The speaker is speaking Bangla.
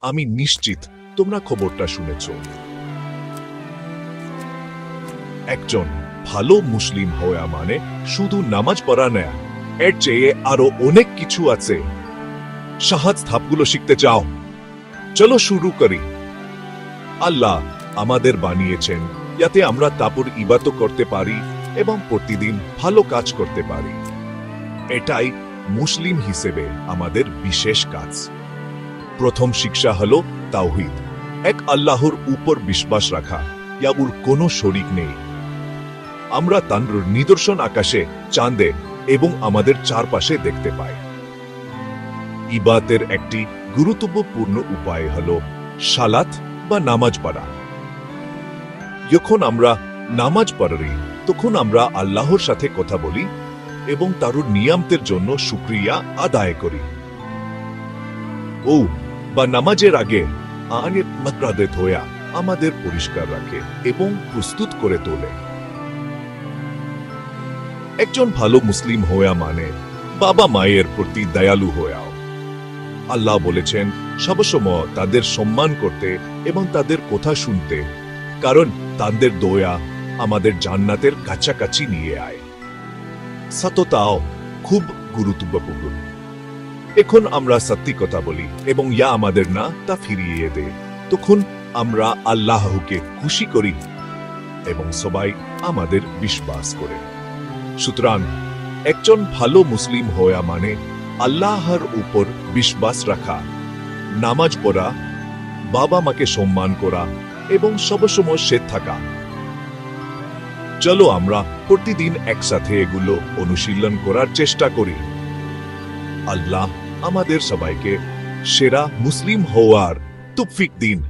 আমি নিশ্চিত তোমরা খবরটা শুনেছ। একজন ভালো মুসলিম হওয়া মানে শুধু নামাজ পড়া নয়, এর চেয়ে আরো অনেক কিছু আছে। সহজ ধাপগুলো শিখতে চাও? চলো শুরু করি। আল্লাহ আমাদের বানিয়েছেন যাতে আমরা তারপর ইবাদত করতে পারি এবং প্রতিদিন ভালো কাজ করতে পারি। এটাই মুসলিম হিসেবে আমাদের বিশেষ কাজ। প্রথম শিক্ষা হলো তাওহীদ, এক আল্লাহর উপর বিশ্বাস রাখা, ইয়ার কোনো শরীক নেই। আমরা তার নিদর্শন আকাশে, চাঁদে এবং আমাদের চারপাশে দেখতে পাই। ইবাদতের একটি গুরুত্বপূর্ণ উপায় হলো সালাত বা নামাজ পড়া। যখন আমরা নামাজ পড়ি তখন আমরা আল্লাহর সাথে কথা বলি এবং তার নিয়ামতের জন্য শুকরিয়া আদায় করি। বা নামাজের আগে মাকরাদেত হইয়া আমাদের পরিষ্কার রাখে এবং প্রস্তুত করে তোলে। একজন ভালো মুসলিম হওয়া মানে বাবা মায়ের প্রতি দয়ালু হওয়া। আল্লাহ বলেছেন সবসময় তাদের সম্মান করতে এবং তাদের কথা শুনতে, কারণ তাদের দয়া আমাদের জান্নাতের কাছাকাছি নিয়ে আয়। সততাও খুব গুরুত্বপূর্ণ। এখন আমরা সত্যি কথা বলি এবং ইয়া আমাদের না তা ফিরিয়ে দে, তখন আমরা আল্লাহকে খুশি করি এবং সবাই আমাদের বিশ্বাস করে। সুতরাং একজন ভালো মুসলিম হওয়া মানে আল্লাহর উপর বিশ্বাস রাখা, নামাজ পড়া, বাবা মাকে সম্মান করা এবং সবসময় সৎ থাকা। চলো আমরা প্রতিদিন একসাথে এগুলো অনুশীলন করার চেষ্টা করি। আল্লাহ আমাদের সবাইকে সেরা মুসলিম হওয়ার তৌফিক দিন।